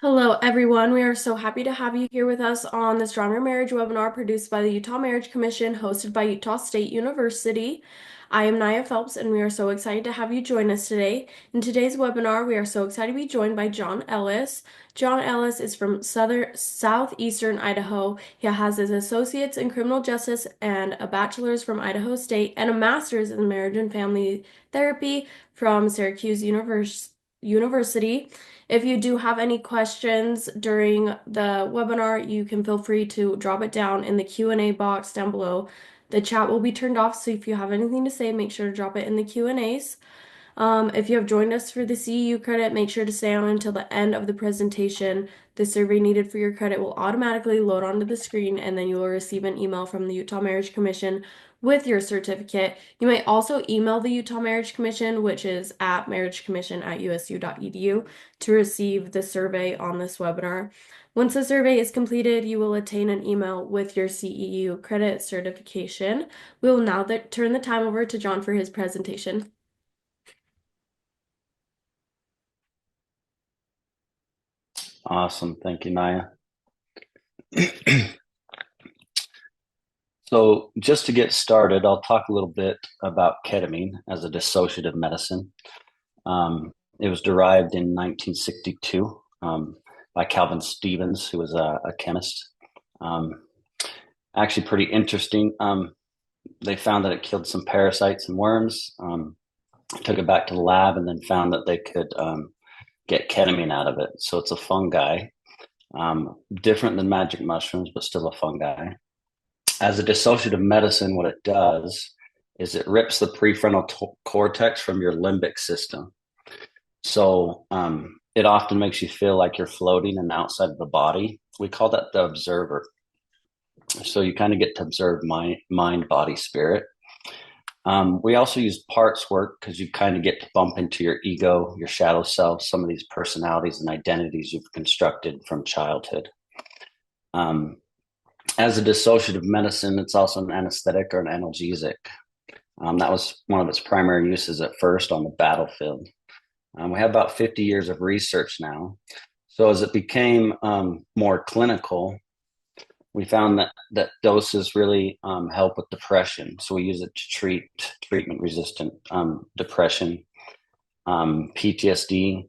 Hello, everyone. We are so happy to have you here with us on the Stronger Marriage webinar produced by the Utah Marriage Commission, hosted by Utah State University. I am Naya Phelps, and we are so excited to have you join us today. In today's webinar, we are so excited to be joined by John Ellis. John Ellis is from southeastern Idaho. He has his associates in criminal justice and a bachelor's from Idaho State and a master's in marriage and family therapy from Syracuse University. If you do have any questions during the webinar, you can feel free to drop it down in the Q&A box down below. The chat will be turned off, so if you have anything to say, make sure to drop it in the Q&As. If you have joined us for the CEU credit, make sure to stay on until the end of the presentation. The survey needed for your credit will automatically load onto the screen, and then you will receive an email from the Utah Marriage Commission with your certificate. You may also email the Utah Marriage Commission, which is at marriagecommission@usu.edu, to receive the survey on this webinar. Once the survey is completed, you will attain an email with your CEU credit certification. We will now turn the time over to John for his presentation. Awesome. Thank you, Naya. So just to get started, I'll talk a little bit about ketamine as a dissociative medicine. It was derived in 1962 by Calvin Stevens, who was a chemist. Actually pretty interesting. They found that it killed some parasites and worms, took it back to the lab, and then found that they could get ketamine out of it. So it's a fungi, different than magic mushrooms, but still a fungi. As a dissociative medicine, what it does is it rips the prefrontal cortex from your limbic system. So it often makes you feel like you're floating and outside of the body. We call that the observer. So you kind of get to observe mind, body, spirit. We also use parts work because you kind of get to bump into your ego, your shadow self, some of these personalities and identities you've constructed from childhood. As a dissociative medicine, it's also an anesthetic or an analgesic. That was one of its primary uses at first on the battlefield. We have about 50 years of research now. So as it became more clinical, we found that doses really help with depression. So we use it to treat treatment-resistant depression, PTSD.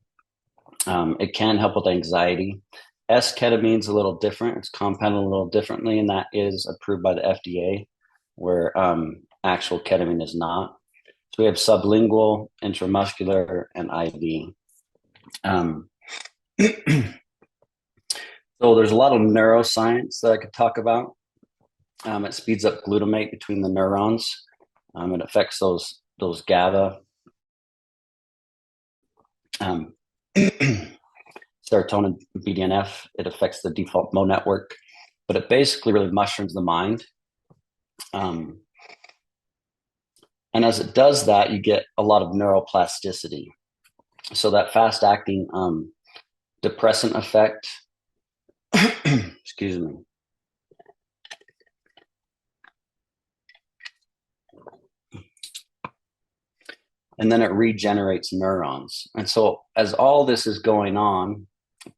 It can help with anxiety. S-ketamine is a little different. It's compounded a little differently, and that is approved by the FDA, where actual ketamine is not. So we have sublingual, intramuscular, and IV. So there's a lot of neuroscience that I could talk about. It speeds up glutamate between the neurons. It affects those GABA. Serotonin, BDNF, it affects the default mode network, but it basically really mushrooms the mind. And as it does that, you get a lot of neuroplasticity. So that fast acting depressant effect, excuse me. And then it regenerates neurons. And so as all this is going on,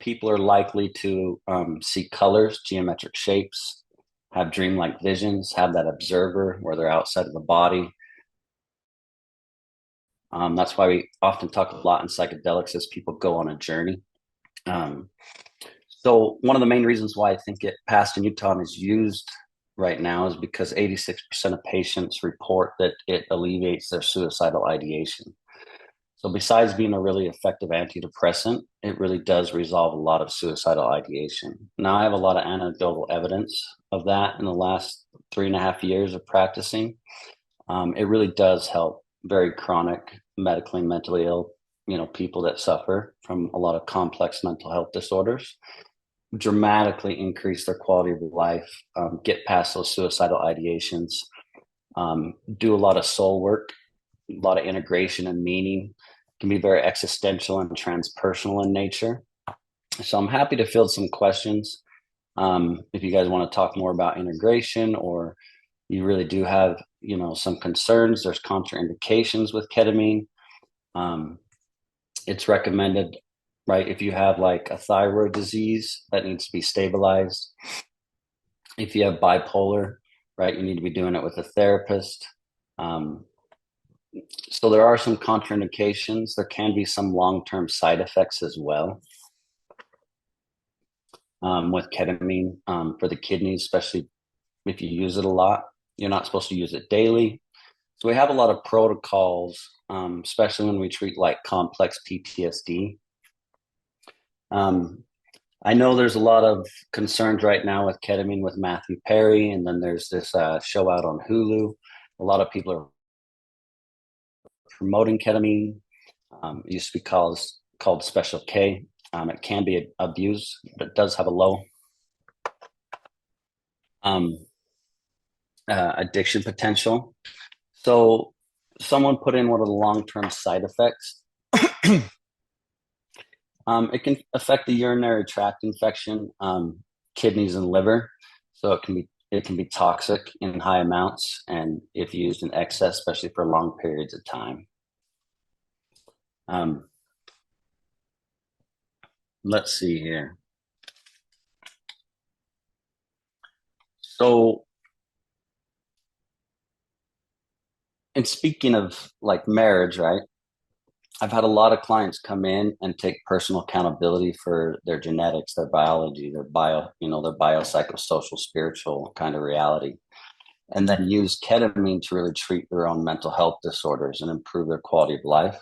people are likely to see colors, geometric shapes, have dreamlike visions, have that observer where they're outside of the body. That's why we often talk a lot in psychedelics as people go on a journey. So one of the main reasons why I think it passed in Utah and is used right now is because 86% of patients report that it alleviates their suicidal ideation. So besides being a really effective antidepressant, it really does resolve a lot of suicidal ideation. Now, I have a lot of anecdotal evidence of that in the last 3.5 years of practicing. It really does help very chronic, medically and mentally ill, people that suffer from a lot of complex mental health disorders, dramatically increase their quality of life, get past those suicidal ideations, do a lot of soul work, a lot of integration and meaning, can be very existential and transpersonal in nature. So I'm happy to field some questions. If you guys want to talk more about integration, or you really do have, some concerns, there's contraindications with ketamine. It's recommended right? If you have like a thyroid disease that needs to be stabilized, if you have bipolar, right, you need to be doing it with a therapist. Um, so there are some contraindications. There can be some long-term side effects as well with ketamine for the kidneys, especially if you use it a lot. You're not supposed to use it daily. So we have a lot of protocols, especially when we treat like complex PTSD. Um, I know there's a lot of concerns right now with ketamine with Matthew Perry, and then there's this show out on Hulu. A lot of people are promoting ketamine. It used to be called Special K. It can be abused, but it does have a low um, addiction potential. So someone put in one of the long-term side effects. It can affect the urinary tract infection, kidneys and liver. So it can be toxic in high amounts and if used in excess, especially for long periods of time. Um, let's see here. So, and speaking of like marriage, right? I've had a lot of clients come in and take personal accountability for their genetics, their biology, their biopsychosocial, spiritual kind of reality, and then use ketamine to really treat their own mental health disorders and improve their quality of life.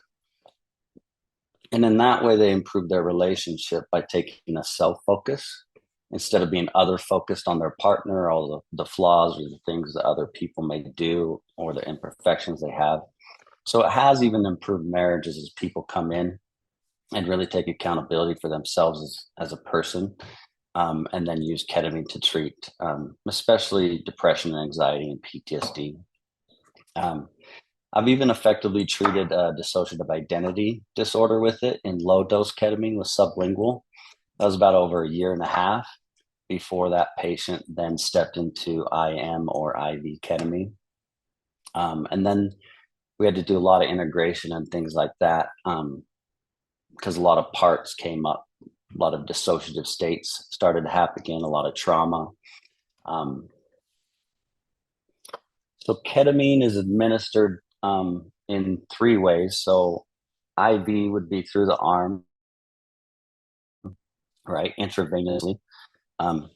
And in that way, they improve their relationship by taking a self focus instead of being other focused on their partner, all the flaws or the things that other people may do or the imperfections they have. So it has even improved marriages as people come in and really take accountability for themselves as a person, and then use ketamine to treat, especially depression and anxiety and PTSD. Um, I've even effectively treated a dissociative identity disorder with it in low dose ketamine with sublingual. That was about over a year and a half before that patient then stepped into IM or IV ketamine. And then we had to do a lot of integration and things like that because a lot of parts came up, a lot of dissociative states started to happen again, a lot of trauma. Um, so ketamine is administered in three ways. So IV would be through the arm, right, intravenously. Um,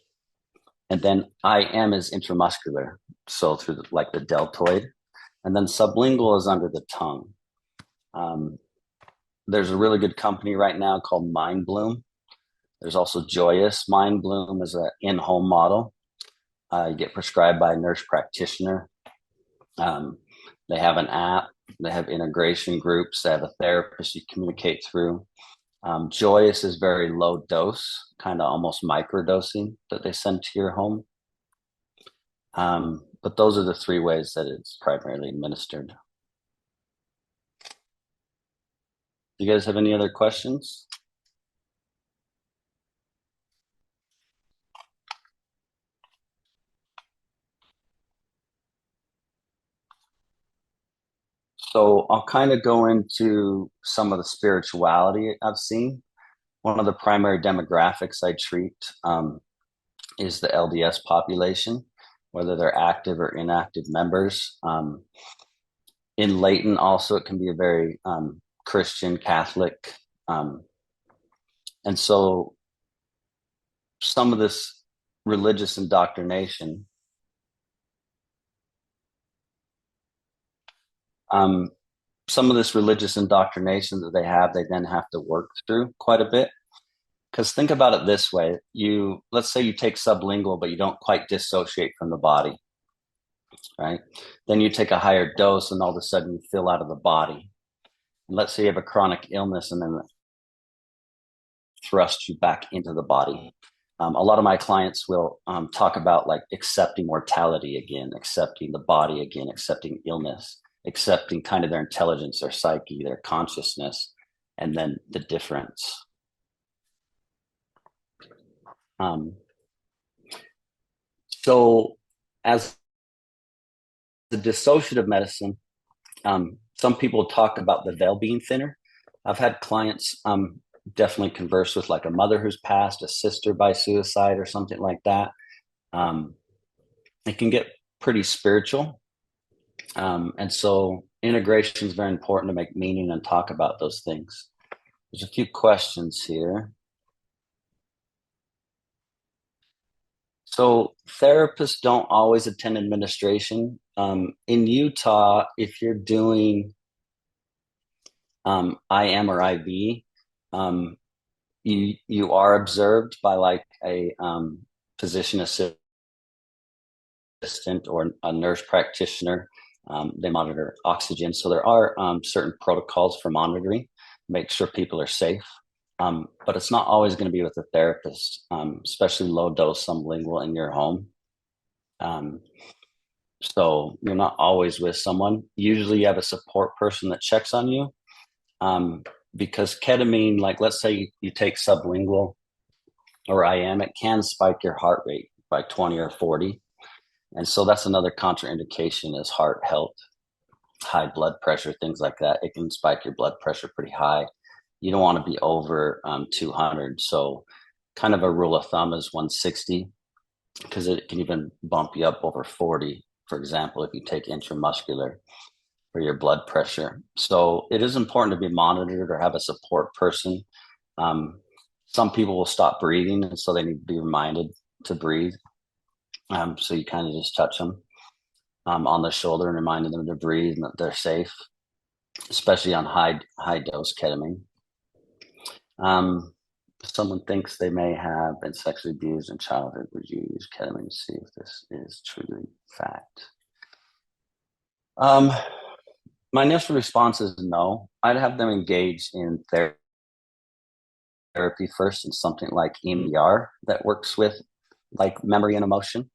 and then IM is intramuscular, so through like the deltoid. And then sublingual is under the tongue. Um, there's a really good company right now called Mind Bloom. There's also Joyous. Mind Bloom is an in-home model. You get prescribed by a nurse practitioner. Um, they have an app. They have integration groups. They have a therapist you communicate through. Joyous is very low dose, kind of almost microdosing that they send to your home. But those are the three ways that it's primarily administered. Do you guys have any other questions? So I'll kind of go into some of the spirituality I've seen. One of the primary demographics I treat is the LDS population, whether they're active or inactive members. In Layton, also, it can be a very Christian, Catholic. Um, and so some of this religious indoctrination, um, some of this religious indoctrination that they then have to work through quite a bit. Because think about it this way: let's say you take sublingual, but you don't quite dissociate from the body, right? Then you take a higher dose, and all of a sudden you feel out of the body. And let's say you have a chronic illness, and then thrust you back into the body. A lot of my clients will talk about like accepting mortality again, accepting the body again, accepting illness, accepting kind of their intelligence, their psyche, their consciousness, and then the difference. Um, so, as the dissociative medicine, some people talk about the veil being thinner. I've had clients definitely converse with like a mother who's passed, a sister by suicide, or something like that. Um, it can get pretty spiritual. And so integration is very important to make meaning and talk about those things. There's a few questions here. So therapists don't always attend administration. In Utah, if you're doing IM or IV, um, you are observed by like a physician assistant or a nurse practitioner. They monitor oxygen. So there are certain protocols for monitoring, make sure people are safe. But it's not always going to be with a therapist, especially low dose sublingual in your home. Um, so you're not always with someone. Usually you have a support person that checks on you. Because ketamine, like let's say you take sublingual or IM, it can spike your heart rate by 20 or 40. And so that's another contraindication is heart health, high blood pressure, things like that. It can spike your blood pressure pretty high. You don't want to be over 200. So kind of a rule of thumb is 160 because it can even bump you up over 40, for example, if you take intramuscular for your blood pressure. So it is important to be monitored or have a support person. Um, some people will stop breathing, and so they need to be reminded to breathe. So you kind of just touch them on the shoulder and reminding them to breathe and that they're safe, especially on high dose ketamine. Um, if someone thinks they may have been sexually abused in childhood, would you use ketamine to see if this is truly fact? Um, my initial response is no. I'd have them engage in therapy first in something like EMDR that works with like memory and emotion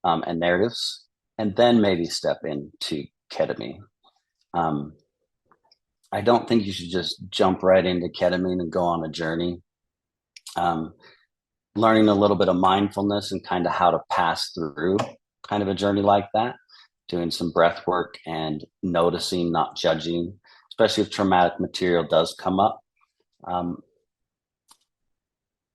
and narratives, and then maybe step into ketamine. Um, I don't think you should just jump right into ketamine and go on a journey. Um, Learning a little bit of mindfulness and kind of how to pass through kind of a journey like that, doing some breath work and noticing, not judging, especially if traumatic material does come up. Um,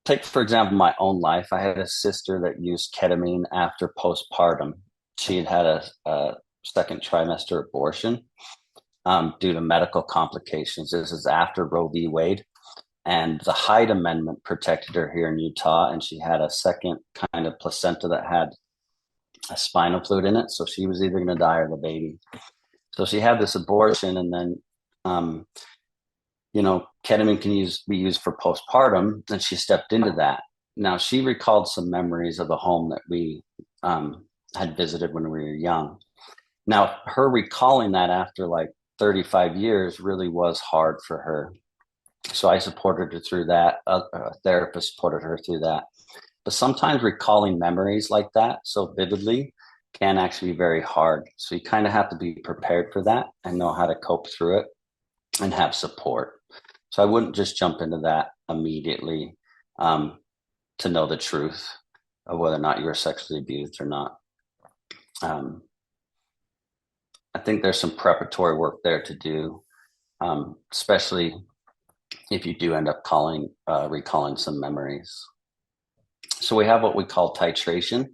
Take, for example, my own life. I had a sister that used ketamine after postpartum. She had had a second trimester abortion due to medical complications. This is after Roe v. Wade. And the Hyde Amendment protected her here in Utah. And she had a second kind of placenta that had a spinal fluid in it. So she was either going to die or the baby. So she had this abortion. And then, ketamine can be used for postpartum. And she stepped into that. Now, she recalled some memories of the home that we had visited when we were young. Now, her recalling that after like 35 years really was hard for her. So I supported her through that. A therapist supported her through that. But sometimes recalling memories like that so vividly can actually be very hard. So you kind of have to be prepared for that and know how to cope through it and have support. So I wouldn't just jump into that immediately to know the truth of whether or not you were sexually abused or not. I think there's some preparatory work there to do, especially if you do end up recalling some memories. So we have what we call titration.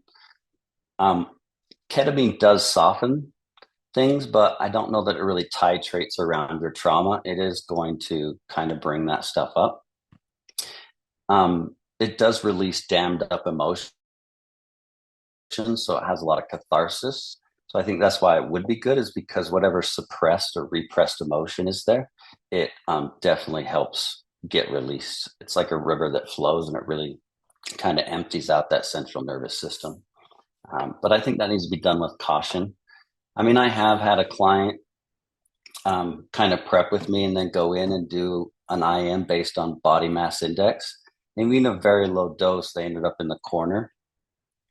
Ketamine does soften things, but I don't know that it really titrates around your trauma. It is going to kind of bring that stuff up. It does release dammed up emotions, so it has a lot of catharsis. So I think that's why it would be good, is because whatever suppressed or repressed emotion is there, it definitely helps get released. It's like a river that flows and it really kind of empties out that central nervous system. But I think that needs to be done with caution. I mean, I have had a client kind of prep with me and then go in and do an IM based on body mass index. And even a very low dose, they ended up in the corner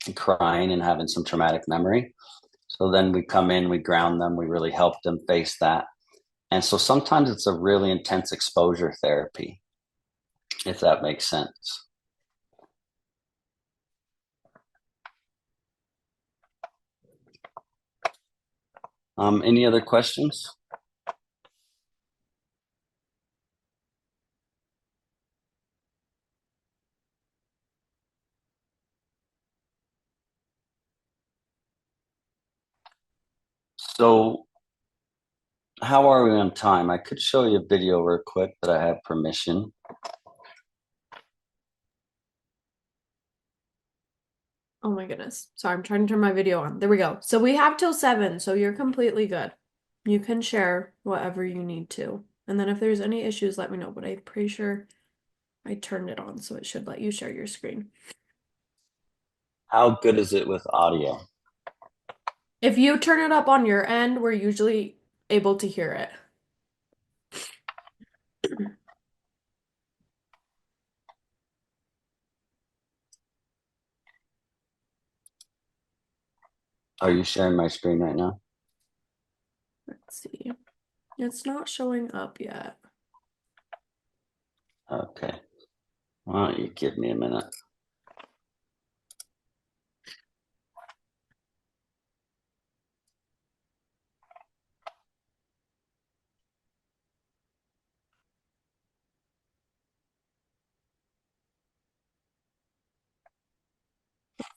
and crying and having some traumatic memory. So then we come in, we ground them, we really help them face that. And so sometimes it's a really intense exposure therapy, if that makes sense. Any other questions? So how are we on time? I could show you a video real quick that I have permission. Oh my goodness. Sorry, I'm trying to turn my video on. There we go. So we have till 7, so you're completely good. You can share whatever you need to. And then if there's any issues, let me know. But I'm pretty sure I turned it on, so it should let you share your screen. How good is it with audio? If you turn it up on your end, we're usually able to hear it. Are you sharing my screen right now? Let's see. It's not showing up yet. Okay. Why don't you give me a minute?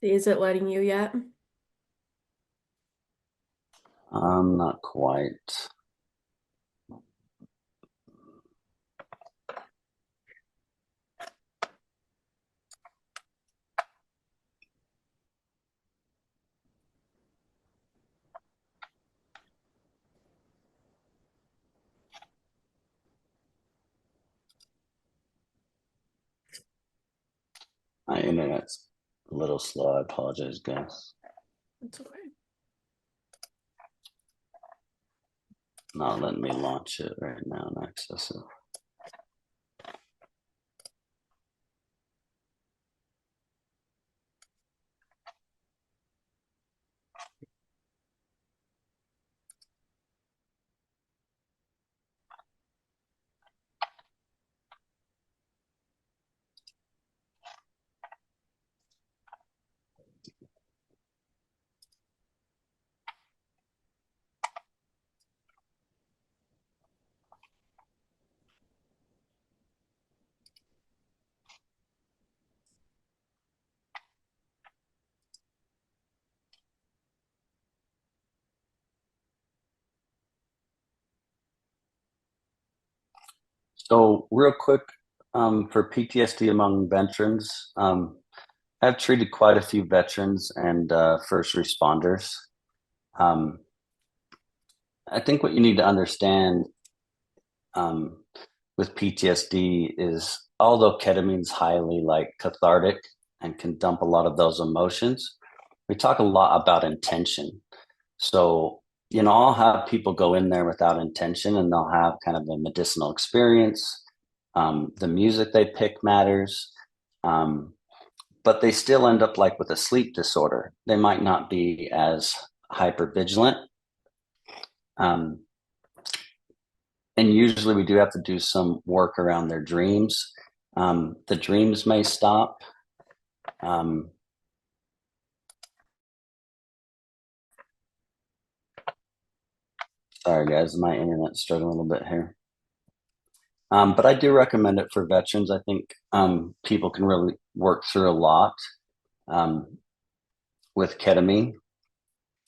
Is it letting you yet? Not quite. My internet's a little slow. I apologize, guys. It's okay. Not letting me launch it right now and access it. So, real quick, for PTSD among veterans, I've treated quite a few veterans and first responders. Um, I think what you need to understand um, with PTSD is although ketamine's highly like cathartic and can dump a lot of those emotions, we talk a lot about intention. So, I'll have people go in there without intention and they'll have kind of a medicinal experience. The music they pick matters. Um, but they still end up like with a sleep disorder. They might not be as hyper vigilant. Um, and usually we do have to do some work around their dreams. The dreams may stop. Um, Sorry, guys, my internet's struggling a little bit here. But I do recommend it for veterans. I think people can really work through a lot um, with ketamine,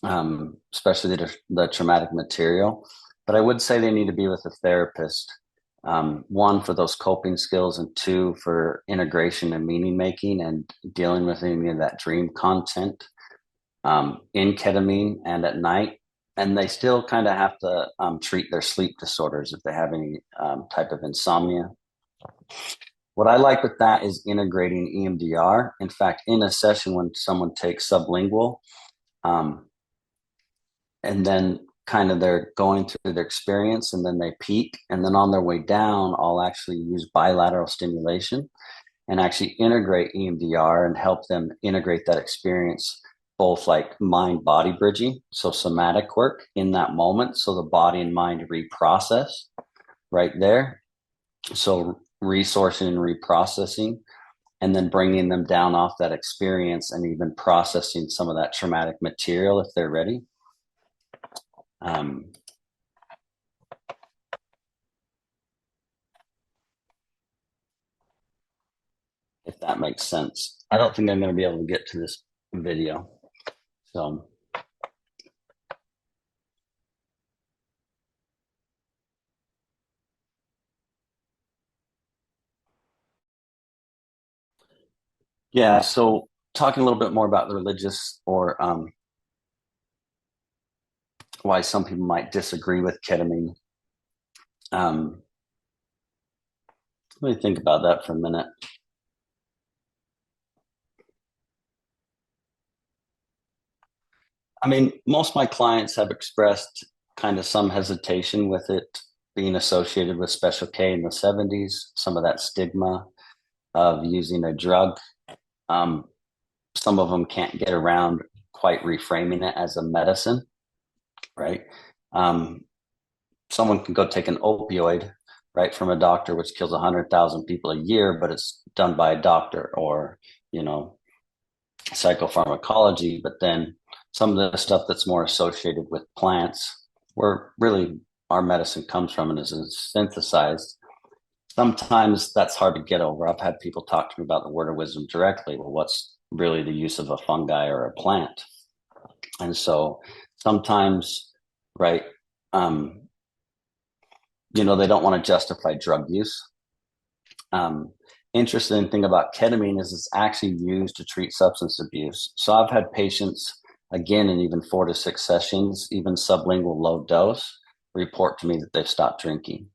especially the traumatic material. But I would say they need to be with a therapist. One, for those coping skills, and two, for integration and meaning making and dealing with any of that dream content in ketamine and at night. And they still kind of have to treat their sleep disorders if they have any type of insomnia. What I like with that is integrating EMDR. In fact, in a session when someone takes sublingual, um, and then kind of they're going through their experience and then they peak, and then on their way down, I'll actually use bilateral stimulation and actually integrate EMDR and help them integrate that experience, both like mind body bridging, so somatic work in that moment, so the body and mind reprocess right there. So resourcing and reprocessing, and then bringing them down off that experience and even processing some of that traumatic material if they're ready. Um, if that makes sense. I don't think I'm going to be able to get to this video. So Yeah. So talking a little bit more about the religious or why some people might disagree with ketamine. Um, Let me think about that for a minute. I mean, most of my clients have expressed kind of some hesitation with it being associated with Special K in the 70s, some of that stigma of using a drug. Um, some of them can't get around quite reframing it as a medicine, right? Um, Someone can go take an opioid, right, from a doctor, which kills 100,000 people a year, but it's done by a doctor or, you know, psychopharmacology. But then some of the stuff that's more associated with plants, where really our medicine comes from and is synthesized, sometimes that's hard to get over. I've had people talk to me about the word of wisdom directly. Well, what's really the use of a fungi or a plant? And so sometimes, right, um, they don't want to justify drug use. Um, Interesting thing about ketamine is it's actually used to treat substance abuse. So I've had patients, again, in even 4 to 6 sessions, even sublingual low dose, report to me that they've stopped drinking.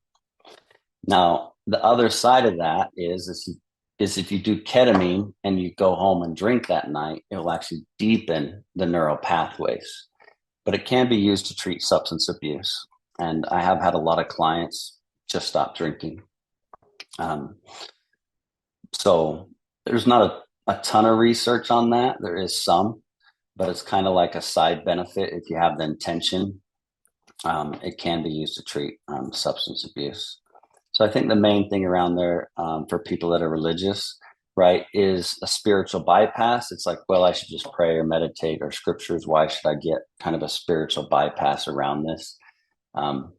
Now, the other side of that is if you do ketamine and you go home and drink that night, it will actually deepen the neural pathways. But it can be used to treat substance abuse. And I have had a lot of clients just stop drinking. Um, so there's not a ton of research on that. There is some, but it's kind of like a side benefit if you have the intention. It can be used to treat substance abuse. So I think the main thing around there for people that are religious, right, is a spiritual bypass. It's like, well, I should just pray or meditate or scriptures. Why should I get kind of a spiritual bypass around this? Um,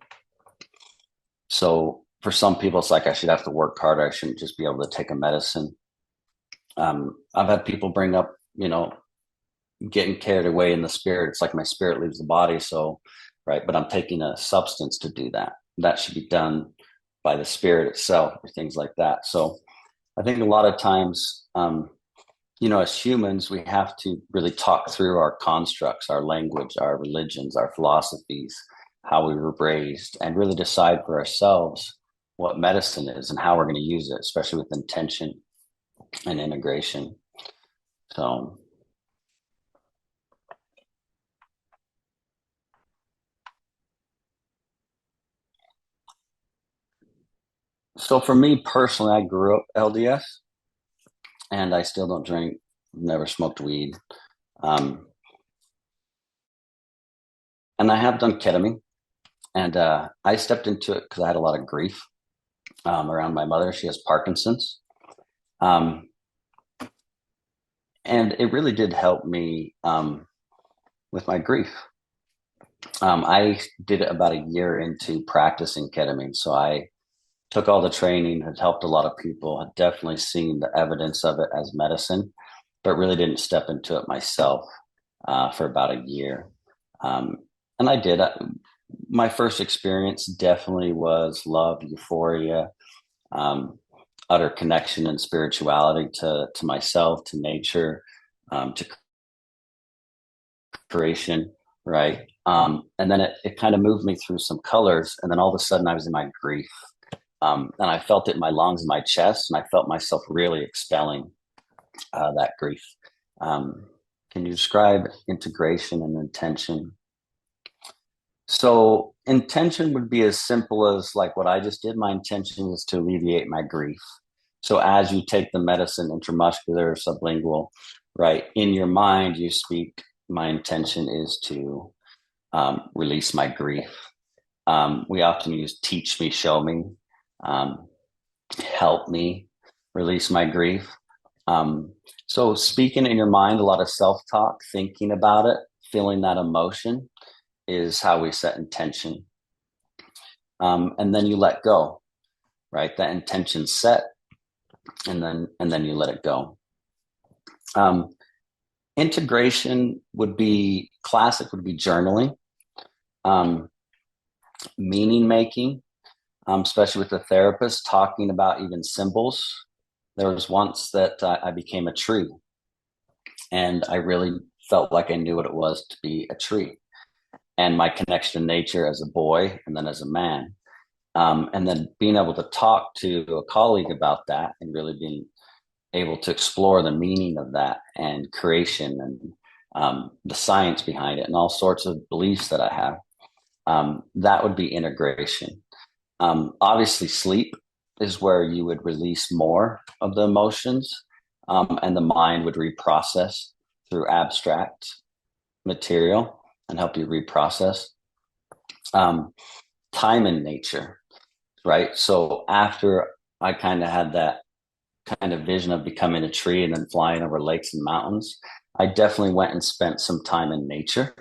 so for some people, it's like I should have to work harder. I shouldn't just be able to take a medicine. I've had people bring up, getting carried away in the spirit. It's like my spirit leaves the body. So, right, but I'm taking a substance to do that. That should be done by the spirit itself or things like that. So I think a lot of times, as humans, we have to really talk through our constructs, our language, our religions, our philosophies, how we were raised, and really decide for ourselves what medicine is and how we're going to use it, especially with intention and integration. So, so for me personally, I grew up LDS, and I still don't drink, never smoked weed, um, and I have done ketamine, and I stepped into it because I had a lot of grief around my mother. She has Parkinson's. Um, and it really did help me with my grief. I did it about a year into practicing ketamine, so I took all the training, had helped a lot of people, had definitely seen the evidence of it as medicine, but really didn't step into it myself for about a year. Um, and I did. My first experience definitely was love, euphoria, um, utter connection and spirituality to myself, to nature, to creation, right? And then it kind of moved me through some colors, and then all of a sudden I was in my grief, and I felt it in my lungs and my chest, and I felt myself really expelling that grief. Um, can you describe integration and intention? So intention would be as simple as like what I just did. My intention is to alleviate my grief. So as you take the medicine intramuscular, sublingual, right, in your mind, you speak, my intention is to release my grief. We often use teach me, show me, um, help me release my grief. So speaking in your mind, a lot of self-talk, thinking about it, feeling that emotion is how we set intention. And then you let go, right? That intention set, and then you let it go. Um, Integration would be classic, would be journaling, um, meaning making, especially with the therapist, talking about even symbols. There was once that I became a tree, and I really felt like I knew what it was to be a tree, and my connection to nature as a boy and then as a man. And then being able to talk to a colleague about that and really being able to explore the meaning of that and creation and the science behind it and all sorts of beliefs that I have. That would be integration. Obviously, sleep is where you would release more of the emotions, and the mind would reprocess through abstract material and help you reprocess. Um, Time in nature, right? So after I kind of had that kind of vision of becoming a tree and then flying over lakes and mountains, I definitely went and spent some time in nature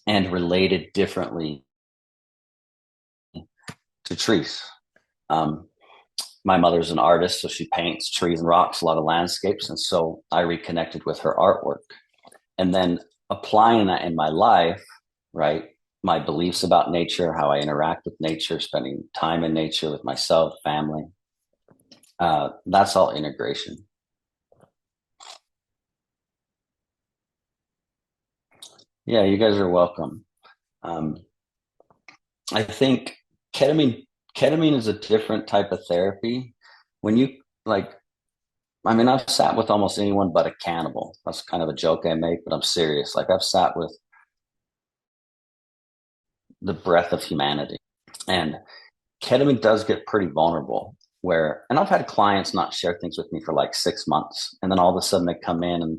and related differently to trees. Um, my mother's an artist, so she paints trees and rocks, a lot of landscapes. And so I reconnected with her artwork. And then applying that in my life, right? My beliefs about nature, how I interact with nature, spending time in nature with myself, family. That's all integration. Yeah, you guys are welcome. Um, I think ketamine ketamine is a different type of therapy. When you like, I mean, I've sat with almost anyone but a cannibal. That's kind of a joke I make, but I'm serious. Like I've sat with the breath of humanity, and ketamine does get pretty vulnerable. Where, and I've had clients not share things with me for like 6 months, and then all of a sudden they come in and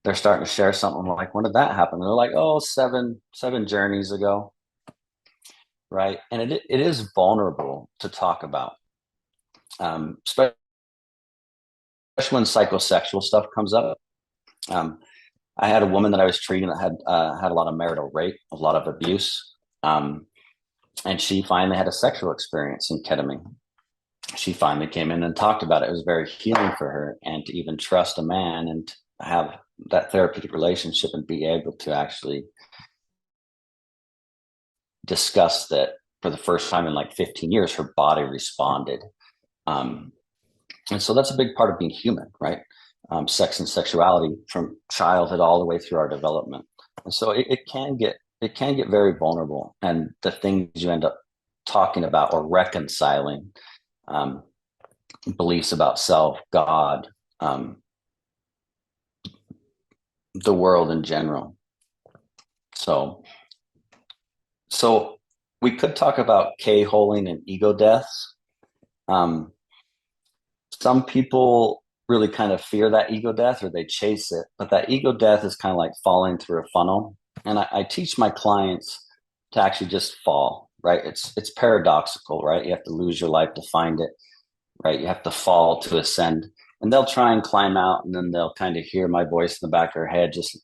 they're starting to share something. I'm like, when did that happen? And they're like, oh, seven journeys ago, right? And it is vulnerable to talk about, especially when psychosexual stuff comes up. Um, I had a woman that I was treating that had a lot of marital rape, a lot of abuse, and she finally had a sexual experience in ketamine. She finally came in and talked about it. It was very healing for her, and to even trust a man and have that therapeutic relationship and be able to actually discuss that for the first time in like 15 years, her body responded. Um, and so that's a big part of being human, right? Sex and sexuality from childhood all the way through our development. And so it can get very vulnerable, and the things you end up talking about or reconciling, um, beliefs about self, God, um, the world in general. So, so we could talk about K-holing and ego deaths. Um, some people really kind of fear that ego death or they chase it, but that ego death is kind of like falling through a funnel. And I teach my clients to actually just fall, right? It's paradoxical, right? You have to lose your life to find it, right? You have to fall to ascend. And they'll try and climb out, and then they'll kind of hear my voice in the back of their head, just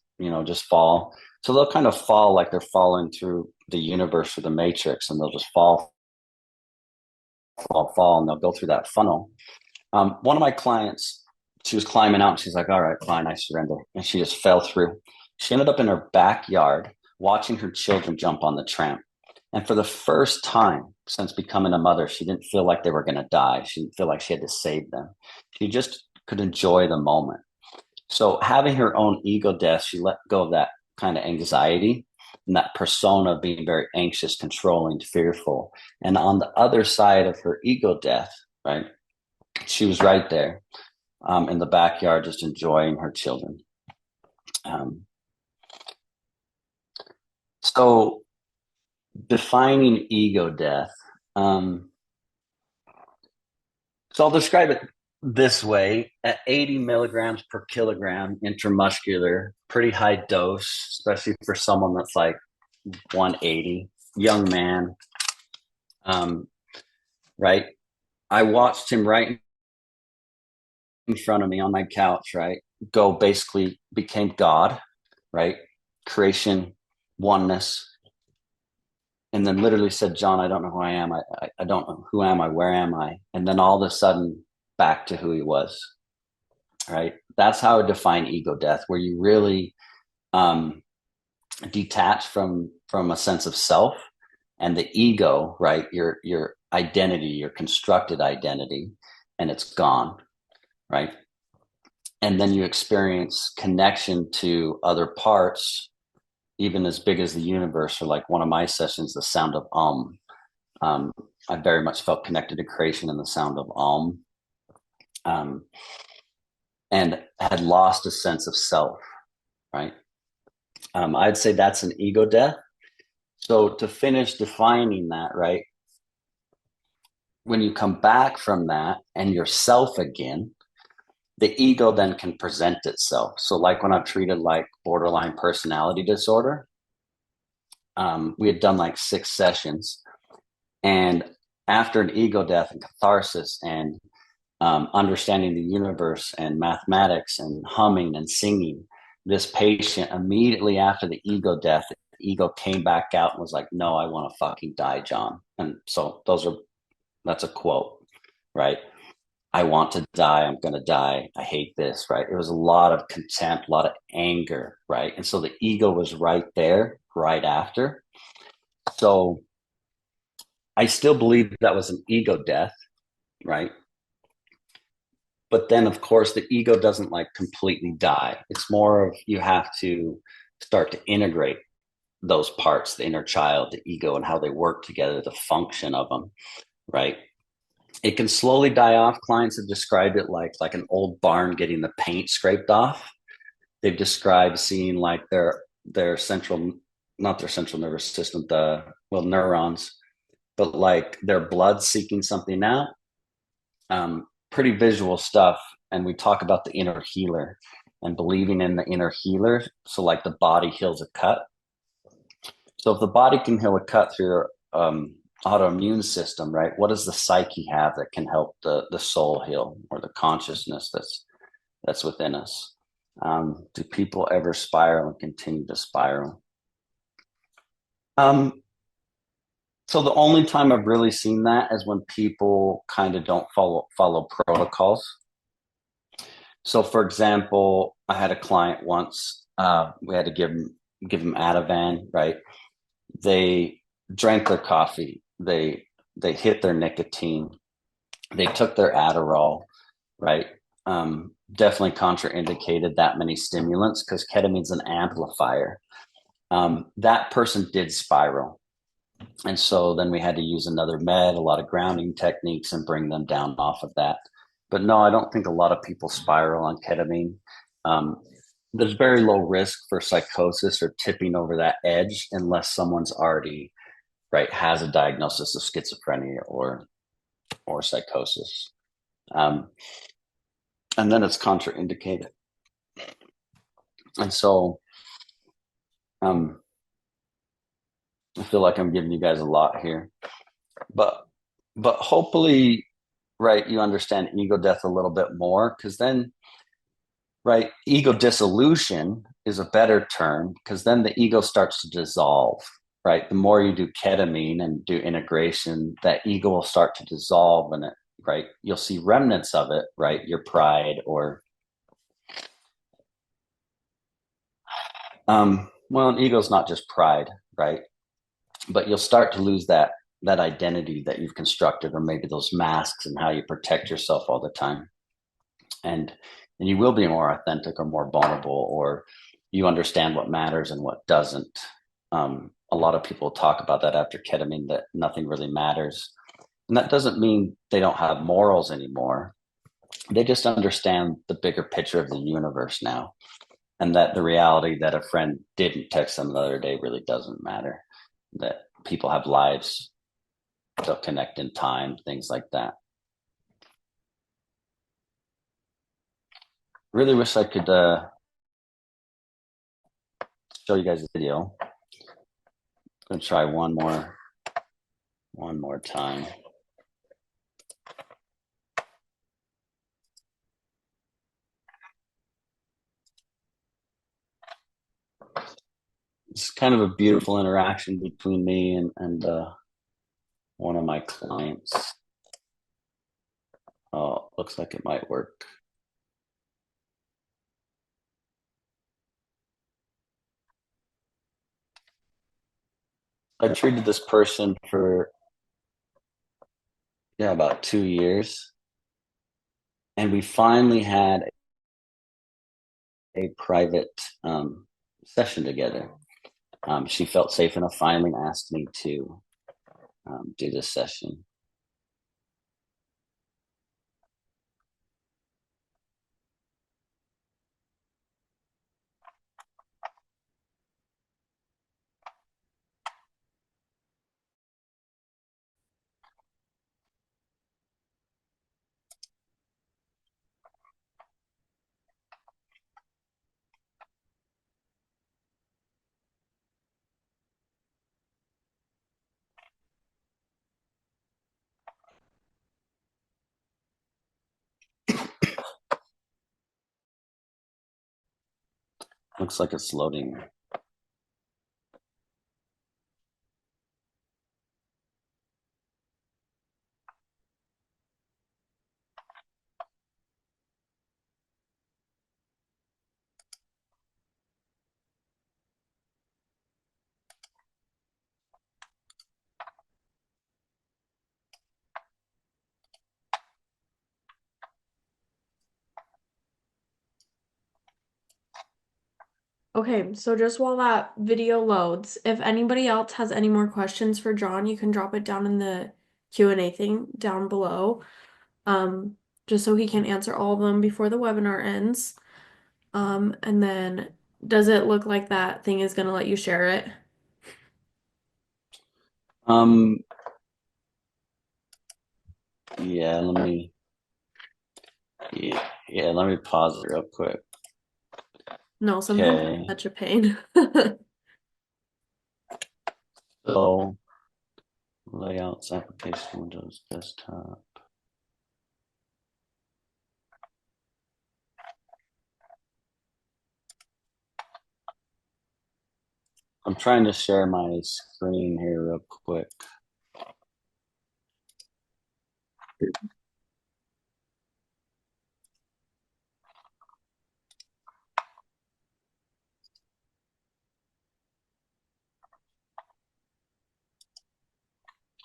fall. So they'll kind of fall like they're falling through the universe or the matrix, and they'll just fall, fall, fall, and they'll go through that funnel. One of my clients, she was climbing out, and she's like, all right, fine, I surrender. And she just fell through. She ended up in her backyard watching her children jump on the tramp. And for the first time since becoming a mother, she didn't feel like they were going to die. She didn't feel like she had to save them. She just could enjoy the moment. So, having her own ego death, she let go of that kind of anxiety and that persona of being very anxious, controlling, fearful. And on the other side of her ego death, right, she was right there, in the backyard, just enjoying her children. Um, so, defining ego death. Um, so, I'll describe it this way: at 80 milligrams per kilogram intramuscular, pretty high dose, especially for someone that's like 180, young man. Um, right. I watched him right in front of me on my couch, right? Go basically became God, right? Creation, oneness, and then literally said, John, I don't know who I am. I don't know who am I? Where am I? And then all of a sudden back to who he was, right? That's how I define ego death, where you really, um, detach from a sense of self and the ego, right? Your identity, your constructed identity, and it's gone. right? And then you experience connection to other parts, even as big as the universe. Or like one of my sessions, the sound of I very much felt connected to creation and the sound of um, and had lost a sense of self, right? I'd say that's an ego death. So to finish defining that, right, when you come back from that and yourself again, the ego then can present itself. So, like when I've treated like borderline personality disorder, we had done like 6 sessions, and after an ego death and catharsis and understanding the universe and mathematics and humming and singing, this patient immediately after the ego death, the ego came back out and was like, "No, I want to fucking die, John." And so that's a quote, right? I want to die. I'm going to die. I hate this, right? It was a lot of contempt, a lot of anger, right? And so the ego was right there, right after. So I still believe that was an ego death, right? But then, of course, the ego doesn't like completely die. It's more of you have to start to integrate those parts, the inner child, the ego, and how they work together, the function of them, right? It can slowly die off. Clients have described it like an old barn getting the paint scraped off. They've described seeing like their central, not their central nervous system, the neurons, but like their blood seeking something out. Pretty visual stuff. And we talk about the inner healer and believing in the inner healer. So like the body heals a cut. So if the body can heal a cut through your autoimmune system, right? What does the psyche have that can help the soul heal, or the consciousness that's within us? Do people ever spiral and continue to spiral? Um, so the only time I've really seen that is when people kind of don't follow protocols. So, for example, I had a client once. We had to give him Ativan, right? They drank their coffee. They hit their nicotine. They took their Adderall, right? Definitely contraindicated that many stimulants because ketamine's an amplifier. That person did spiral. And so then we had to use another med, a lot of grounding techniques, and bring them down off of that. But no, I don't think a lot of people spiral on ketamine. Um, there's very low risk for psychosis or tipping over that edge unless someone's already right has a diagnosis of schizophrenia or psychosis, um, and then it's contraindicated. And so um, I feel like I'm giving you guys a lot here, but hopefully, right, you understand ego death a little bit more, because then, right, ego dissolution is a better term, because then the ego starts to dissolve, right? The more you do ketamine and do integration, that ego will start to dissolve, and it, right, you'll see remnants of it, right? Your pride, or well, an ego is not just pride, right? But you'll start to lose that identity that you've constructed, or maybe those masks and how you protect yourself all the time. And you will be more authentic or more vulnerable, or you understand what matters and what doesn't. A lot of people talk about that after ketamine, that nothing really matters. And that doesn't mean they don't have morals anymore. They just understand the bigger picture of the universe now. And that the reality that a friend didn't text them the other day really doesn't matter. That people have lives, they'll connect in time, things like that. Really wish I could show you guys a video. I'm gonna try one more time. It's kind of a beautiful interaction between me and one of my clients. Oh, looks like it might work. I treated this person for, yeah, about 2 years. And we finally had a private session together. She felt safe enough finally and asked me to do this session. Looks like it's loading. Okay, so just while that video loads, if anybody else has any more questions for John, you can drop it down in the Q&A thing down below, um, just so he can answer all of them before the webinar ends. And then does it look like that thing is going to let you share it? Um, yeah, let me pause it real quick. No, sometimes it's Okay, such a pain. so layouts, application windows, desktop. I'm trying to share my screen here real quick.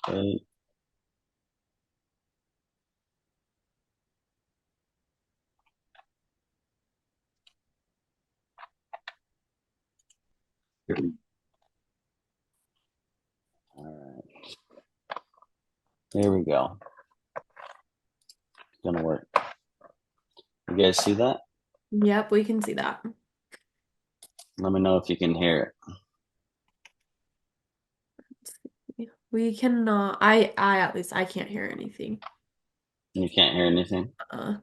Okay. All right, here we go. It's gonna work. You guys see that? Yep, we can see that. Let me know if you can hear it. We cannot, I at least I can't hear anything. You can't hear anything. Uh,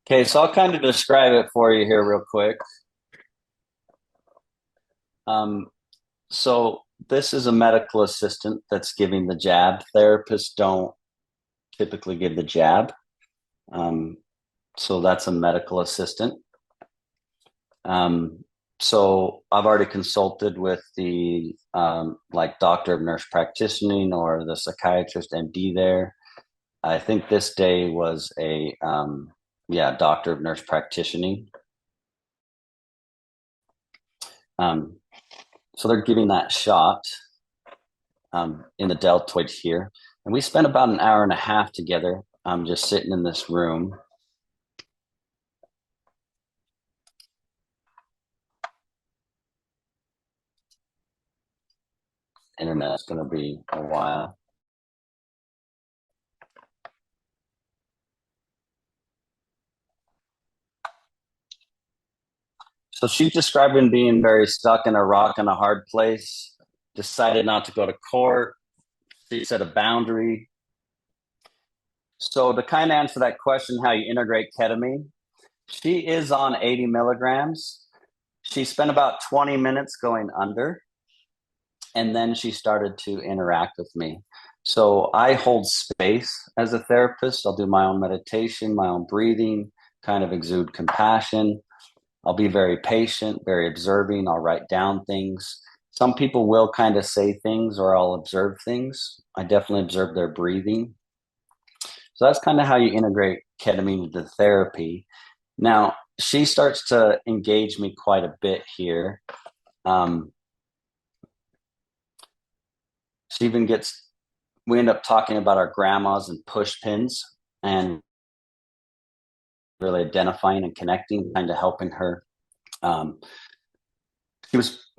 Okay, so I'll kind of describe it for you here real quick. Um, so this is a medical assistant that's giving the jab. Therapists don't typically give the jab. Um, so that's a medical assistant. So I've already consulted with the like doctor of nurse practitioning or the psychiatrist MD there. I think this day was a doctor of nurse practitioning. Um, so they're giving that shot in the deltoid here, and we spent about an hour and a half together, just sitting in this room. Internet's going to be a while. So she's describing being very stuck in a rock and a hard place, decided not to go to court. She set a boundary. So to kind of answer that question, how you integrate ketamine, she is on 80 milligrams. She spent about 20 minutes going under, and then she started to interact with me. So I hold space as a therapist. I'll do my own meditation, my own breathing, kind of exude compassion. I'll be very patient, very observing. I'll write down things. Some people will kind of say things or I'll observe things. I definitely observe their breathing. So that's kind of how you integrate ketamine into therapy. Now, she starts to engage me quite a bit here. She even gets, we end up talking about our grandmas and push pins. and really identifying and connecting, kind of helping her. Um,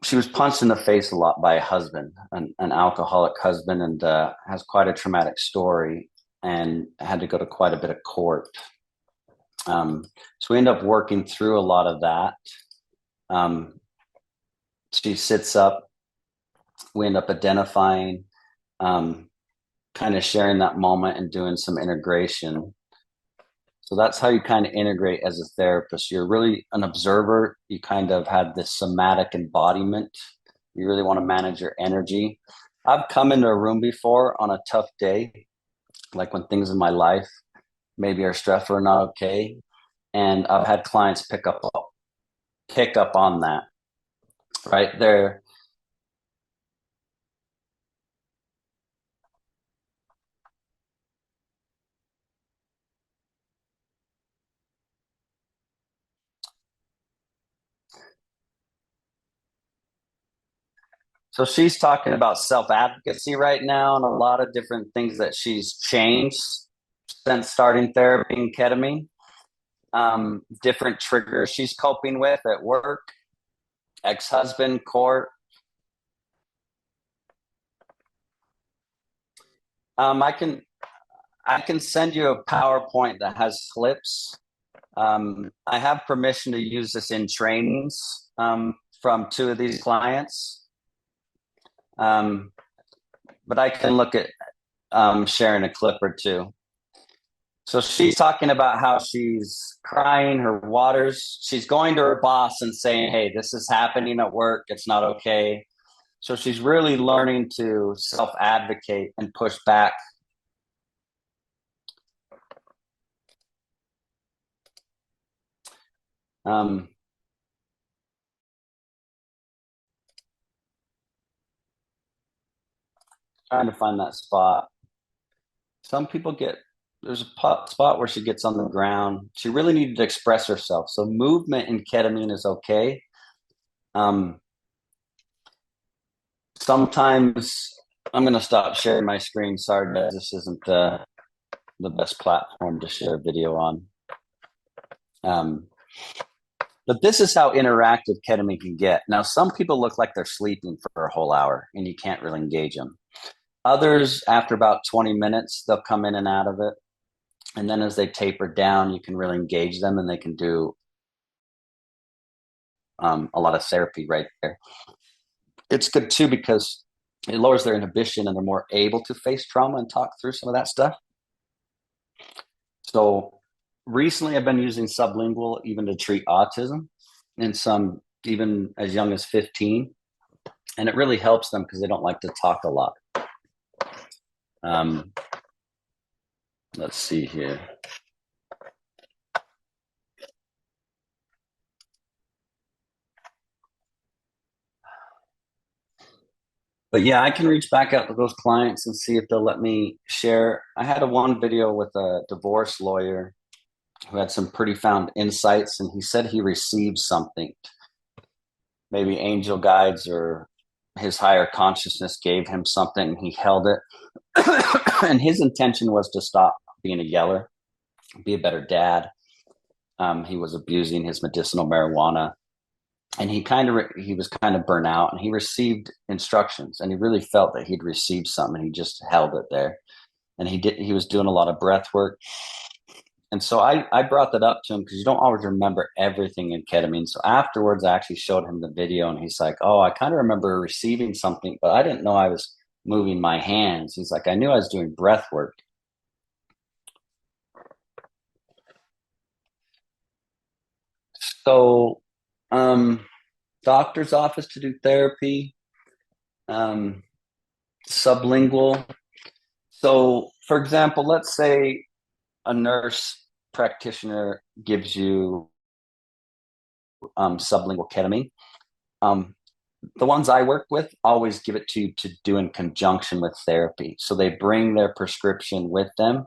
she was punched in the face a lot by a husband, an alcoholic husband, and has quite a traumatic story, and had to go to quite a bit of court. So we end up working through a lot of that. Um, she sits up. We end up identifying, um, kind of sharing that moment and doing some integration. So that's how you kind of integrate as a therapist. You're really an observer. You kind of have this somatic embodiment. You really want to manage your energy. I've come into a room before on a tough day, like when things in my life maybe are stressful or not okay. And I've had clients pick up on that right there. So she's talking about self advocacy right now and a lot of different things that she's changed since starting therapy and ketamine. Different triggers she's coping with at work, ex husband, court. I can send you a PowerPoint that has slips. I have permission to use this in trainings from two of these clients, um, but I can look at sharing a clip or two. So she's talking about how she's crying her waters. She's going to her boss and saying, "Hey, this is happening at work. It's not okay." So she's really learning to self advocate and push back. Um, Trying to find that spot. Some people get there's a spot where she gets on the ground. She really needed to express herself. So movement in ketamine is okay. Um, Sometimes I'm going to stop sharing my screen. Sorry, guys, this isn't the best platform to share video on. Um, but this is how interactive ketamine can get. Now, some people look like they're sleeping for a whole hour and you can't really engage them. Others, after about 20 minutes, they'll come in and out of it. And then as they taper down, you can really engage them and they can do a lot of therapy right there. It's good too because it lowers their inhibition and they're more able to face trauma and talk through some of that stuff. So recently I've been using sublingual even to treat autism, and some even as young as 15. And it really helps them because they don't like to talk a lot. Um, let's see here. But yeah, I can reach back out to those clients and see if they'll let me share. I had one video with a divorce lawyer who had some pretty found insights, and he said he received something. Maybe angel guides or his higher consciousness gave him something. He held it, and his intention was to stop being a yeller, be a better dad. He was abusing his medicinal marijuana, and he was kind of burnt out, and he received instructions, and he really felt that he'd received something. He just held it there, and he was doing a lot of breath work. And so I brought that up to him because you don't always remember everything in ketamine. So afterwards, I actually showed him the video, and he's like, "Oh, I kind of remember receiving something, but I didn't know I was moving my hands." He's like, "I knew I was doing breath work." So, um, doctor's office to do therapy, um, sublingual. So, for example, let's say a nurse practitioner gives you sublingual ketamine. Um, the ones I work with always give it to you to do in conjunction with therapy. So they bring their prescription with them.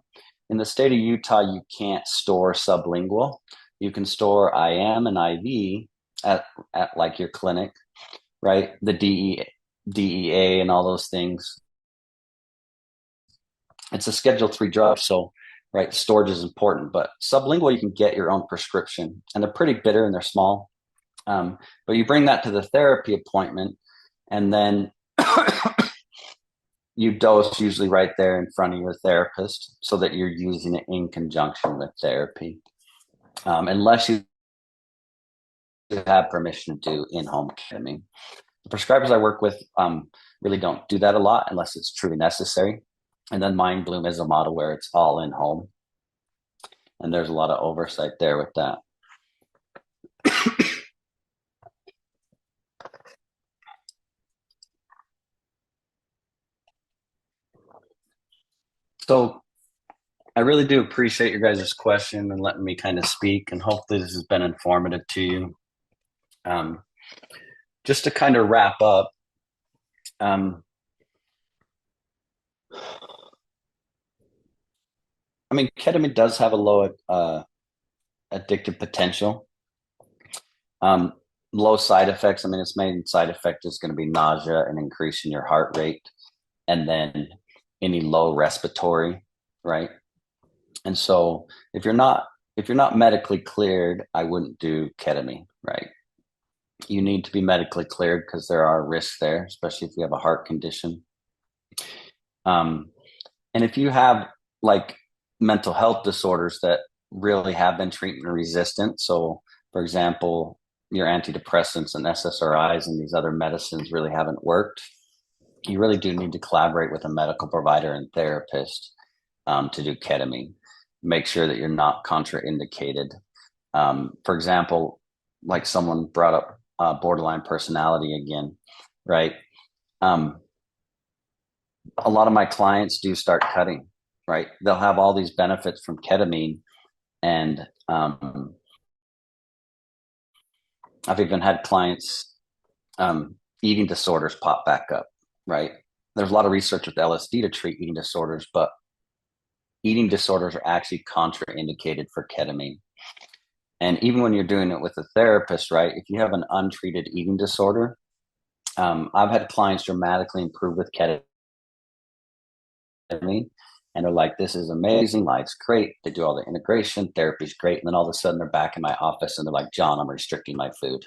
In the state of Utah, you can't store sublingual. You can store IM and IV at like your clinic, right? The DEA and all those things. It's a Schedule 3 drug, so right? Storage is important, but sublingual, you can get your own prescription, and they're pretty bitter and they're small. But you bring that to the therapy appointment, and then you dose usually right there in front of your therapist so that you're using it in conjunction with therapy. Unless you have permission to do in-home ketamine. The prescribers I work with really don't do that a lot unless it's truly necessary. And then Mind Bloom is a model where it's all in-home. And there's a lot of oversight there with that. So I really do appreciate your guys' question and letting me kind of speak. And hopefully this has been informative to you. Um, just to kind of wrap up, I mean, ketamine does have a low addictive potential. Um, Low side effects. I mean, its main side effect is going to be nausea and increase in your heart rate, and then any low respiratory, right? And so, if you're not medically cleared, I wouldn't do ketamine, right? You need to be medically cleared because there are risks there, especially if you have a heart condition. Um, and if you have like mental health disorders that really have been treatment resistant, so for example, your antidepressants and SSRIs and these other medicines really haven't worked, you really do need to collaborate with a medical provider and therapist to do ketamine. Make sure that you're not contraindicated. For example, like someone brought up borderline personality again, right? Um, a lot of my clients do start cutting, right? They'll have all these benefits from ketamine, and I've even had clients eating disorders pop back up, right? There's a lot of research with LSD to treat eating disorders, but eating disorders are actually contraindicated for ketamine. And even when you're doing it with a therapist, right? If you have an untreated eating disorder, I've had clients dramatically improve with ketamine, and they're like, "This is amazing. Life's great." They do all the integration, therapy's great, and then all of a sudden they're back in my office and they're like, "John, I'm restricting my food."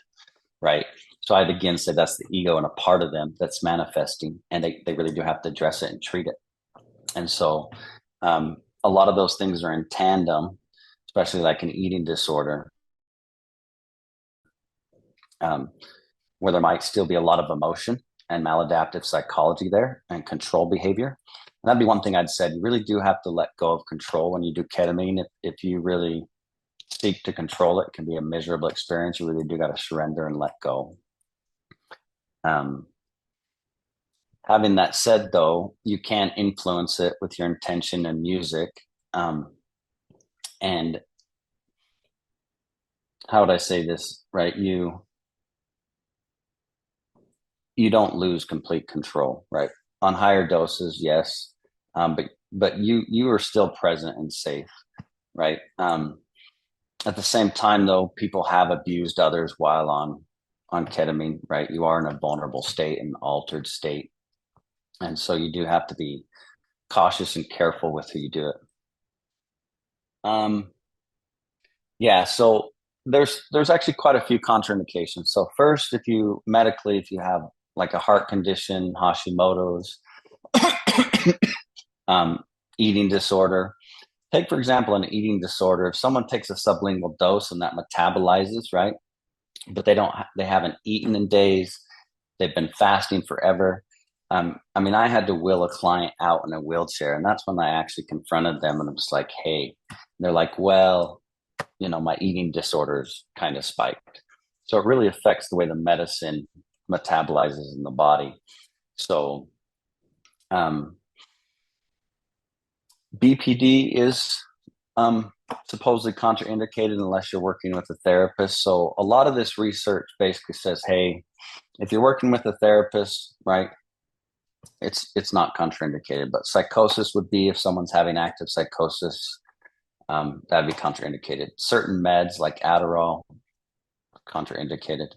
Right. So I'd again say that's the ego and a part of them that's manifesting, and they really do have to address it and treat it. And so a lot of those things are in tandem, especially like an eating disorder, um, where there might still be a lot of emotion and maladaptive psychology there and control behavior. And that'd be one thing I'd said. You really do have to let go of control when you do ketamine. If you really seek to control it, it can be a miserable experience. You really do got to surrender and let go. Um, Having that said, though, you can influence it with your intention and music. And how would I say this? Right, you don't lose complete control. Right, on higher doses, yes, but you are still present and safe. Right. At the same time, though, people have abused others while on ketamine. Right, you are in a vulnerable state, an altered state, and so you do have to be cautious and careful with who you do it. Um, Yeah, so there's actually quite a few contraindications. So first, if you medically, if you have like a heart condition, Hashimoto's, um, eating disorder. Take for example an eating disorder. If someone takes a sublingual dose and that metabolizes, right, but they haven't eaten in days, they've been fasting forever. I mean, I had to wheel a client out in a wheelchair, and that's when I actually confronted them, and I was like, "Hey," and they're like, "Well, my eating disorders kind of spiked." So it really affects the way the medicine metabolizes in the body. So um, BPD is supposedly contraindicated unless you're working with a therapist. So a lot of this research basically says, hey, if you're working with a therapist, right, it's not contraindicated. But psychosis would be if someone's having active psychosis, that'd be contraindicated. Certain meds like Adderall, contraindicated.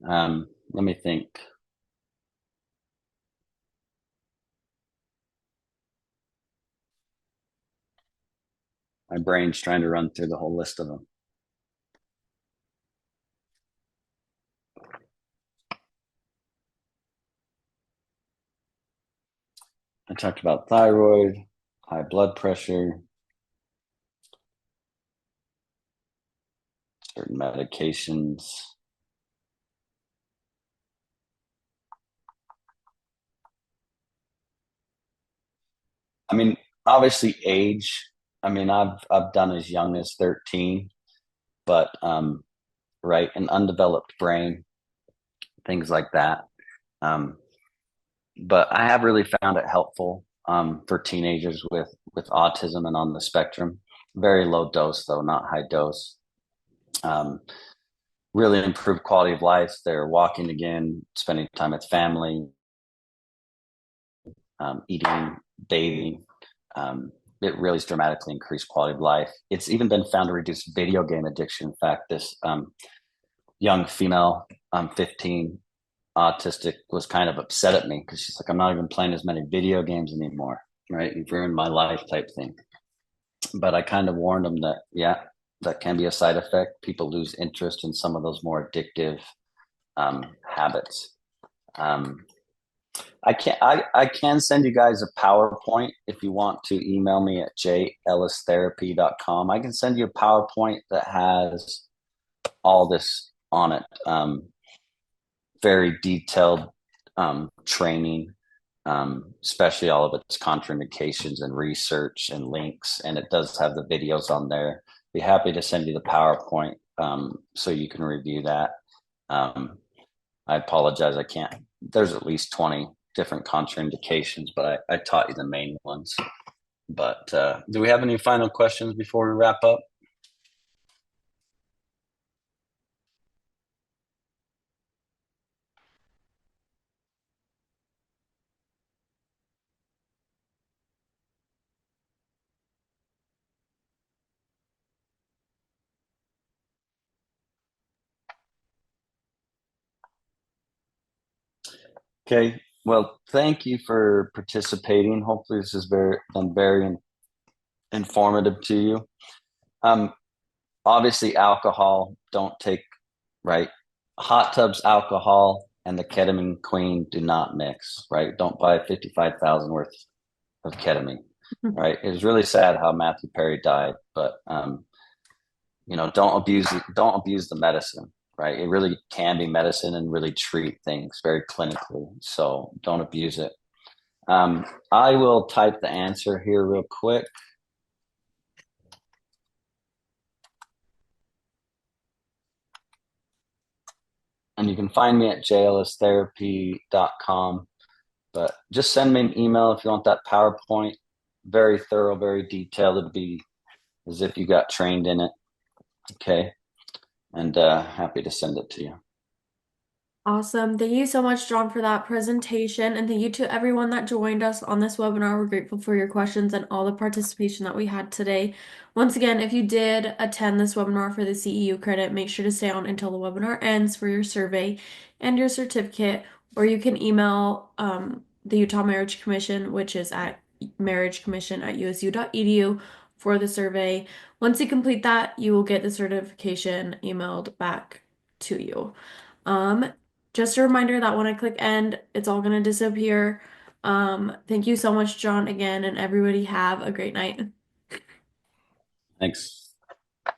Let me think. My brain's trying to run through the whole list of them. I talked about thyroid, high blood pressure, certain medications. I mean, obviously age. I mean, I've done as young as 13, but right, an undeveloped brain, things like that. Um, but I have really found it helpful for teenagers with autism and on the spectrum. Very low dose though, not high dose. Um, really improved quality of life. They're walking again, spending time with family, eating, bathing. It really has dramatically increased quality of life. It's even been found to reduce video game addiction. In fact, this young female, 15, autistic, was kind of upset at me because she's like, I'm not even playing as many video games anymore. Right. You've ruined my life type thing. But I kind of warned them that, yeah, that can be a side effect. People lose interest in some of those more addictive habits. Um, I can send you guys a PowerPoint if you want to email me at jellis.therapy.com. I can send you a PowerPoint that has all this on it. Very detailed training, especially all of its contraindications and research and links. And it does have the videos on there. Be happy to send you the PowerPoint so you can review that. I apologize. I can't. There's at least 20 different contraindications, but I taught you the main ones. But do we have any final questions before we wrap up? Okay. Well, thank you for participating. Hopefully, this has been very informative to you. Um, Obviously, alcohol. Don't take right. Hot tubs, alcohol, and the ketamine queen do not mix. Right. Don't buy 55,000 worth of ketamine. Right. It was really sad how Matthew Perry died, but don't abuse the medicine. Right. It really can be medicine and really treat things very clinically. So don't abuse it. I will type the answer here real quick. And you can find me at jlstherapy.com. But just send me an email if you want that PowerPoint. Very thorough, very detailed. It'd be as if you got trained in it. Okay. And happy to send it to you. Awesome. Thank you so much, John, for that presentation. And thank you to everyone that joined us on this webinar. We're grateful for your questions and all the participation that we had today. Once again, if you did attend this webinar for the CEU credit, make sure to stay on until the webinar ends for your survey and your certificate, or you can email the Utah Marriage Commission, which is at marriagecommission@usu.edu for the survey. Once you complete that, you will get the certification emailed back to you. Um, just a reminder that when I click end, it's all going to disappear. Thank you so much, John, again, and everybody have a great night. Thanks.